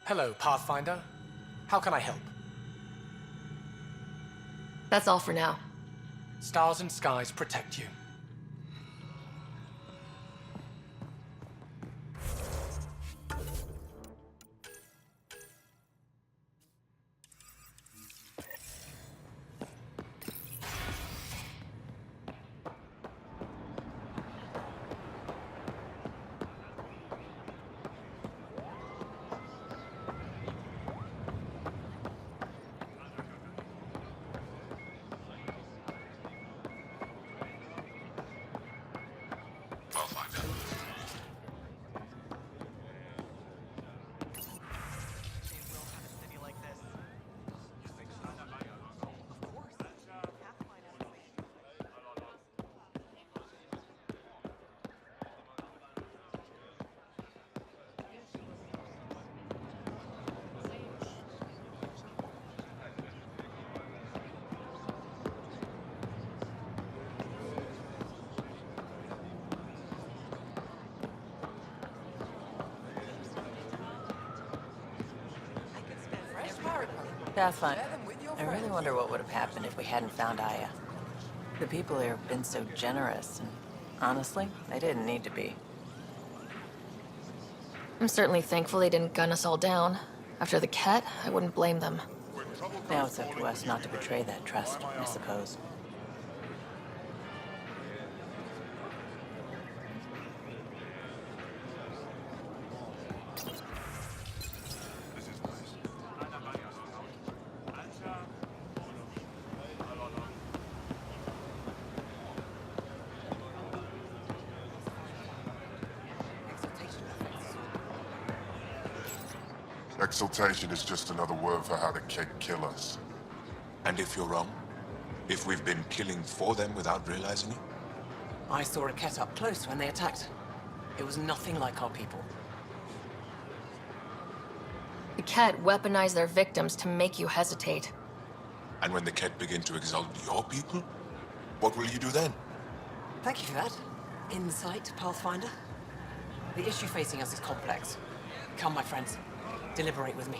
Hello, Pathfinder. How can I help? That's all for now. Stars and skies protect you. Pathfinder, I really wonder what would have happened if we hadn't found Aya. The people here have been so generous, and honestly, they didn't need to be. I'm certainly thankful they didn't gun us all down. After the cat, I wouldn't blame them. Now it's up to us not to betray that trust, I suppose. Exaltation is just another word for how the Keg kill us. And if you're wrong? If we've been killing for them without realizing it? I saw a cat up close when they attacked. It was nothing like our people. The cat weaponized their victims to make you hesitate. And when the Ket begin to exalt your people? What will you do then? Thank you for that. Insight, Pathfinder. The issue facing us is complex. Come, my friends. Deliberate with me.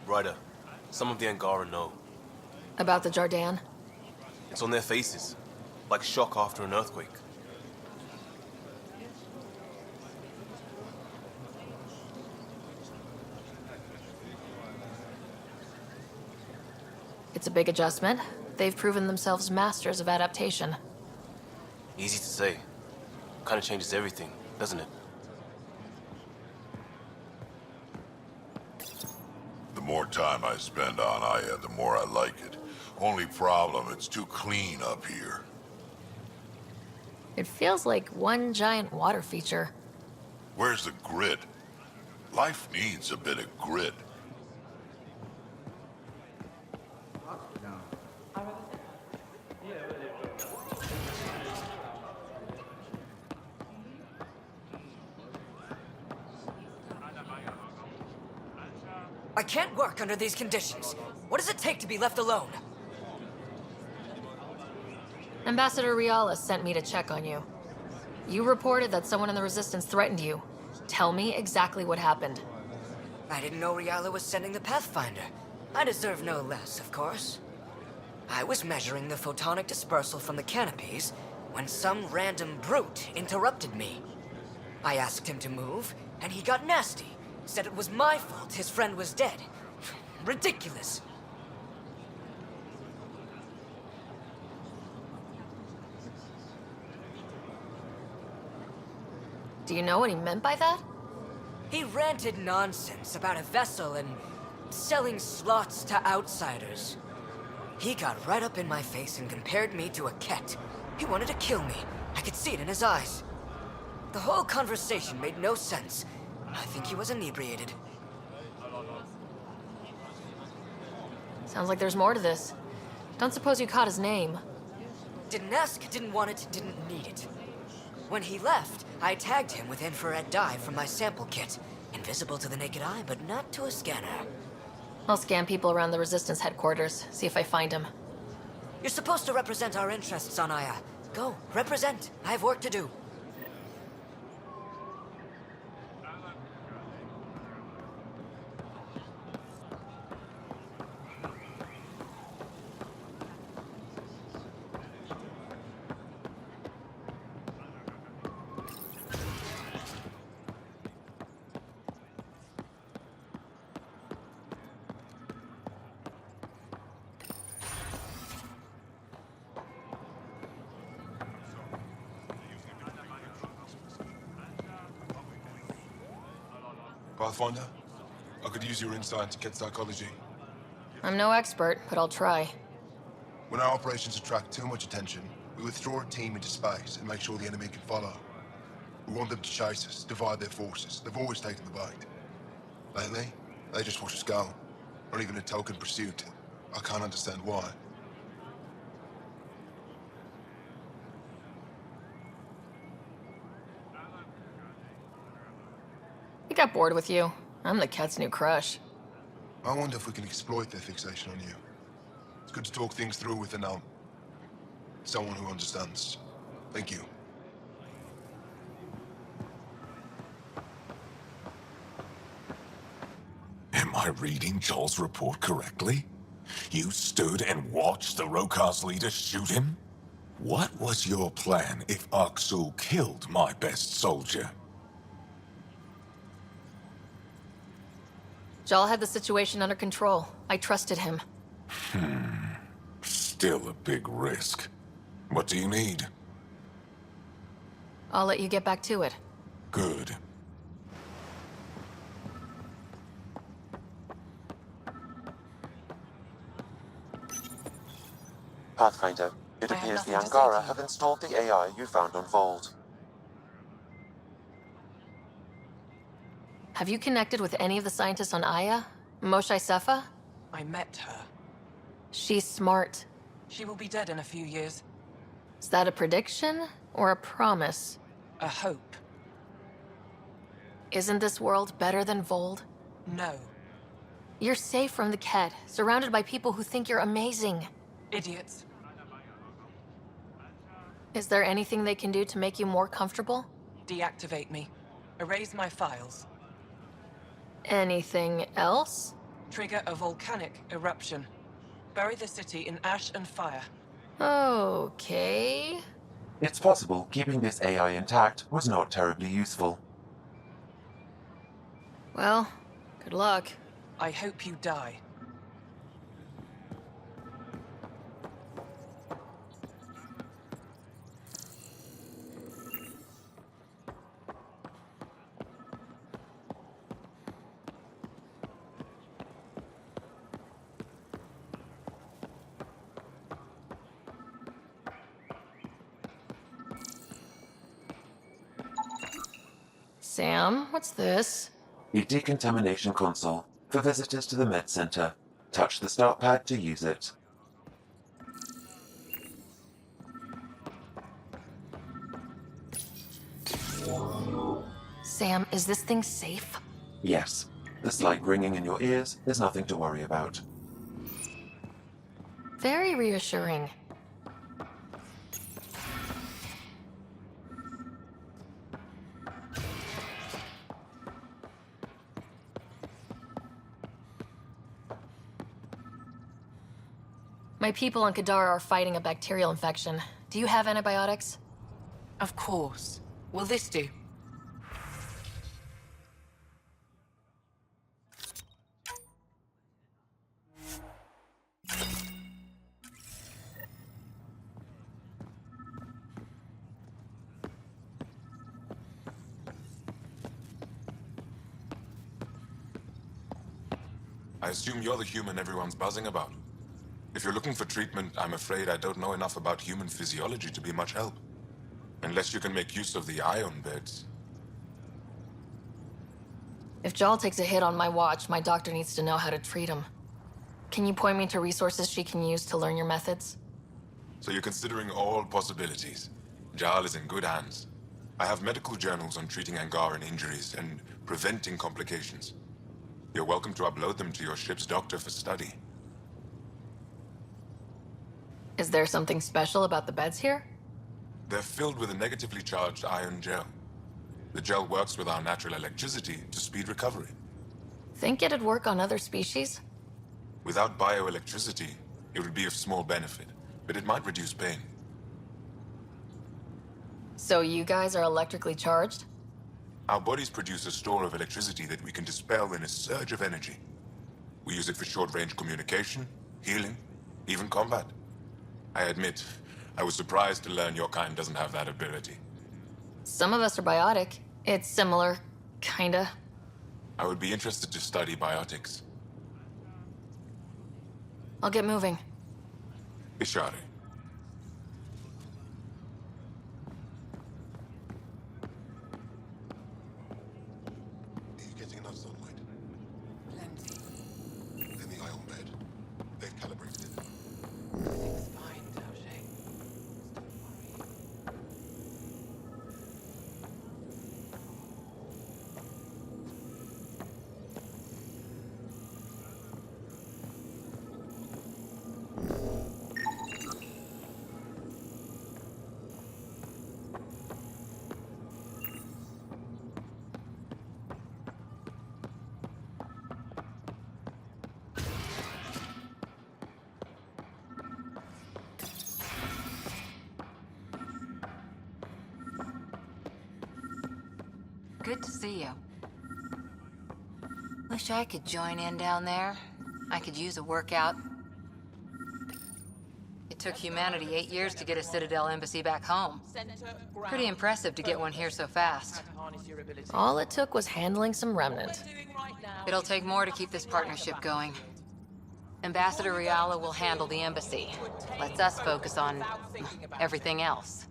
Ryder, some of the Angara know. About the Jardan? It's on their faces, like shock after an earthquake. It's a big adjustment. They've proven themselves masters of adaptation. Easy to say. Kind of changes everything, doesn't it? The more time I spend on Aya, the more I like it. Only problem, it's too clean up here. It feels like one giant water feature. Where's the grit? Life needs a bit of grit. I can't work under these conditions. What does it take to be left alone? Ambassador Riala sent me to check on you. You reported that someone in the Resistance threatened you. Tell me exactly what happened. I didn't know Riala was sending the Pathfinder. I deserve no less, of course. I was measuring the photonic dispersal from the canopies when some random brute interrupted me. I asked him to move, and he got nasty. Said it was my fault his friend was dead. Ridiculous. Do you know what he meant by that? He ranted nonsense about a vessel and selling slots to outsiders. He got right up in my face and compared me to a cat. He wanted to kill me. I could see it in his eyes. The whole conversation made no sense. I think he was inebriated. Sounds like there's more to this. Don't suppose you caught his name. Didn't ask, didn't want it, didn't need it. When he left, I tagged him with infrared dye from my sample kit. Invisible to the naked eye, but not to a scanner. I'll scan people around the Resistance headquarters, see if I find him. You're supposed to represent our interests on Aya. Go, represent. I have work to do. Pathfinder, I could use your insight into kid psychology. I'm no expert, but I'll try. When our operations attract too much attention, we withdraw a team into space and make sure the enemy can follow. We want them to chase us, divide their forces. They've always taken the bait. Lately, they just watch us go. Not even a token pursuit. I can't understand why. He got bored with you. I'm the cat's new crush. I wonder if we can exploit their fixation on you. It's good to talk things through with someone who understands. Thank you. Am I reading Joel's report correctly? You stood and watched the Rokar's leader shoot him? What was your plan if Aksul killed my best soldier? Jal had the situation under control. I trusted him. Still a big risk. What do you need? I'll let you get back to it. Good. Pathfinder, it I have appears the nothing to say Angara to you. have installed the AI you found on Vault. Have you connected with any of the scientists on Aya? Moshai Sefa? I met her. She's smart. She will be dead in a few years. Is that a prediction or a promise? A hope. Isn't this world better than Vold? No. You're safe from the Ked, surrounded by people who think you're amazing. Idiots. Is there anything they can do to make you more comfortable? Deactivate me. Erase my files. Anything else? Trigger a volcanic eruption. Bury the city in ash and fire. Okay. It's possible keeping this AI intact was not terribly useful. Well, good luck. I hope you die. Sam, what's this? A decontamination console for visitors to the Med Center. Touch the start pad to use it. Sam, is this thing safe? Yes, the slight ringing in your ears is nothing to worry about. Very reassuring. My people on Kadar are fighting a bacterial infection. Do you have antibiotics? Of course. Will this do? I assume you're the human everyone's buzzing about. If you're looking for treatment, I'm afraid I don't know enough about human physiology to be much help. Unless you can make use of the ion beds. If Jal takes a hit on my watch, my doctor needs to know how to treat him. Can you point me to resources she can use to learn your methods? So you're considering all possibilities. Jal is in good hands. I have medical journals on treating Angaran injuries and preventing complications. You're welcome to upload them to your ship's doctor for study. Is there something special about the beds here? They're filled with a negatively charged iron gel. The gel works with our natural electricity to speed recovery. Think it'd work on other species? Without bioelectricity, it would be of small benefit, but it might reduce pain. So you guys are electrically charged? Our bodies produce a store of electricity that we can dispel in a surge of energy. We use it for short-range communication, healing, even combat. I admit, I was surprised to learn your kind doesn't have that ability. Some of us are biotic. It's similar, kinda. I would be interested to study biotics. I'll get moving. Ishari. Are you getting enough sunlight? Plenty. Then the ion bed. They've calibrated it. Everything's fine, Toshi. Good to see you. Wish I could join in down there. I could use a workout. It took humanity 8 years to get a Citadel embassy back home. Pretty impressive to get one here so fast. All it took was handling some remnant. It'll take more to keep this partnership going. Ambassador Riala will handle the embassy. Lets us focus on everything else.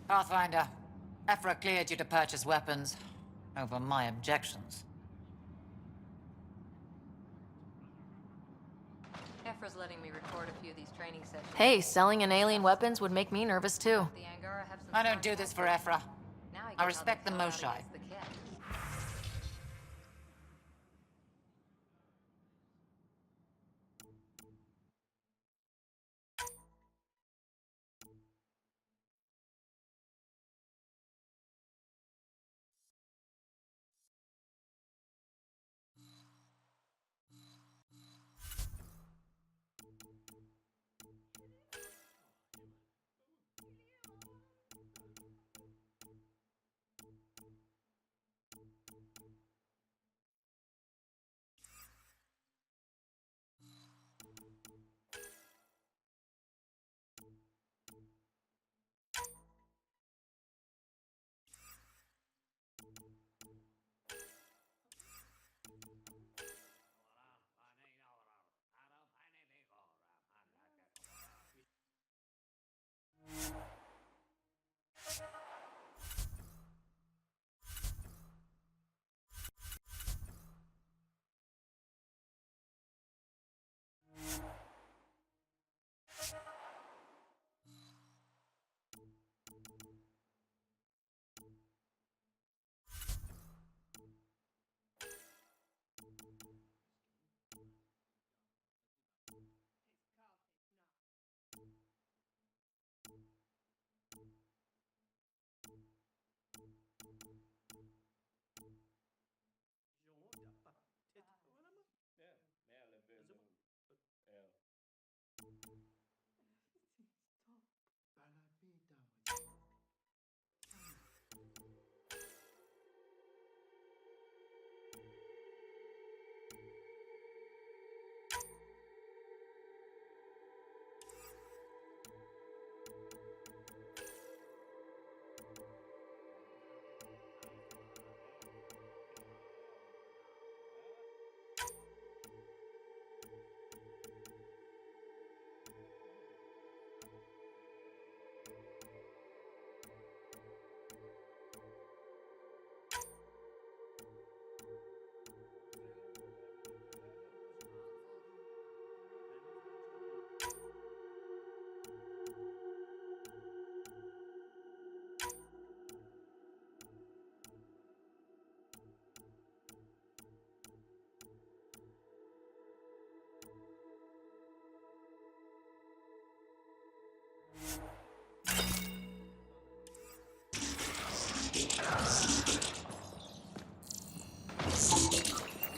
Pathfinder, Ephra cleared you to purchase weapons over my objections. Ephra's letting me record a few of these training sessions. Hey, selling an alien weapons would make me nervous too. The Angara have some I don't do this for Ephra. Now I get how respect they the fought out Moshai. against the Kett.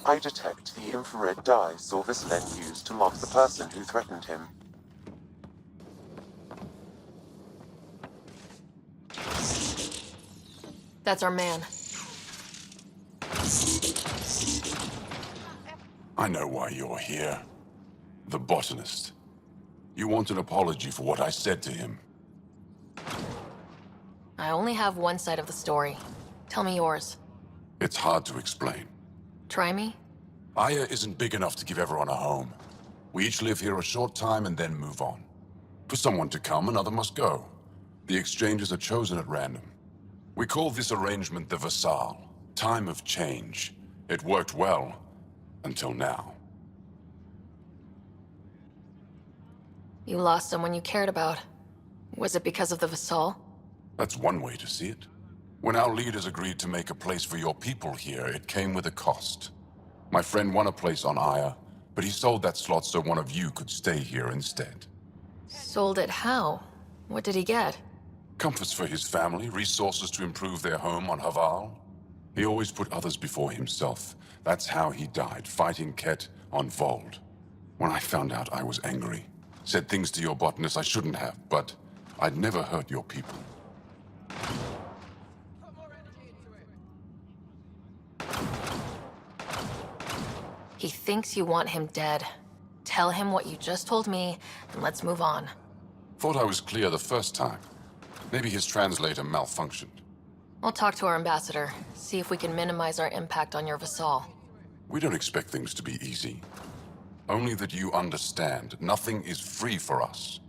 I detect the infrared dye Sorvis Len used to mark the person who threatened him. That's our man. I know why you're here. The botanist. You want an apology for what I said to him. I only have one side of the story. Tell me yours. It's hard to explain. Try me? Aya isn't big enough to give everyone a home. We each live here a short time and then move on. For someone to come, another must go. The exchanges are chosen at random. We call this arrangement the Vassal. Time of change. It worked well, until now. You lost someone you cared about. Was it because of the Vassal? That's one way to see it. When our leaders agreed to make a place for your people here, it came with a cost. My friend won a place on Aya, but he sold that slot so one of you could stay here instead. Sold it how? What did he get? Comforts for his family, resources to improve their home on Haval. He always put others before himself. That's how he died, fighting Ket on Vold. When I found out, I was angry. Said things to your botanist I shouldn't have, but I'd never hurt your people. He thinks you want him dead. Tell him what you just told me, and let's move on. Thought I was clear the first time. Maybe his translator malfunctioned. I'll talk to our ambassador, see if we can minimize our impact on your Vassal. We don't expect things to be easy. Only that you understand, nothing is free for us.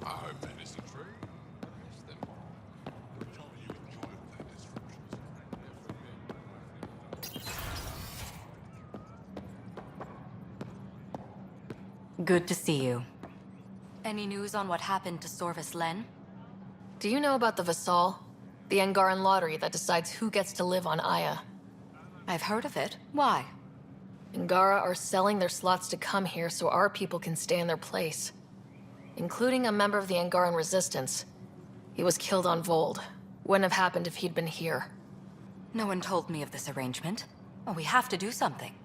I hope that isn't true. Yes, then. We're trying to enjoy that destruction. Good to see you. Any news on what happened to Sorvis Len? Do you know about the Vassal? The Angaran lottery that decides who gets to live on Aya. I've heard of it. Why? Angara are selling their slots to come here so our people can stay in their place. Including a member of the Angaran resistance. He was killed on Vold. Wouldn't have happened if he'd been here. No one told me of this arrangement. Well, we have to do something.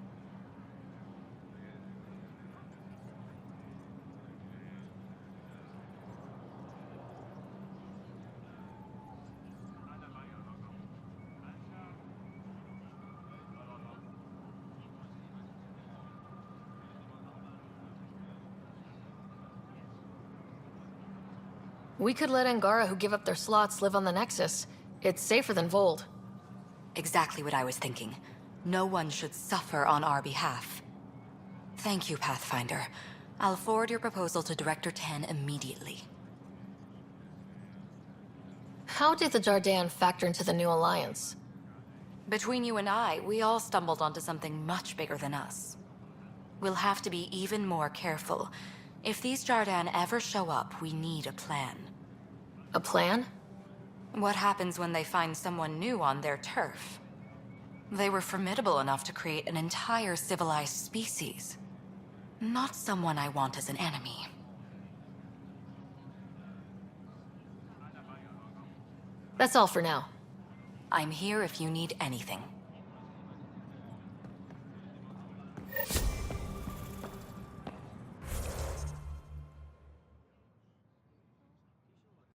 We could let Angara who give up their slots live on the Nexus. It's safer than Vold. Exactly what I was thinking. No one should suffer on our behalf. Thank you, Pathfinder. I'll forward your proposal to Director 10 immediately. How did the Jardan factor into the new alliance? Between you and I, we all stumbled onto something much bigger than us. We'll have to be even more careful. If these Jardan ever show up, we need a plan. A plan? What happens when they find someone new on their turf? They were formidable enough to create an entire civilized species. Not someone I want as an enemy. That's all for now. I'm here if you need anything.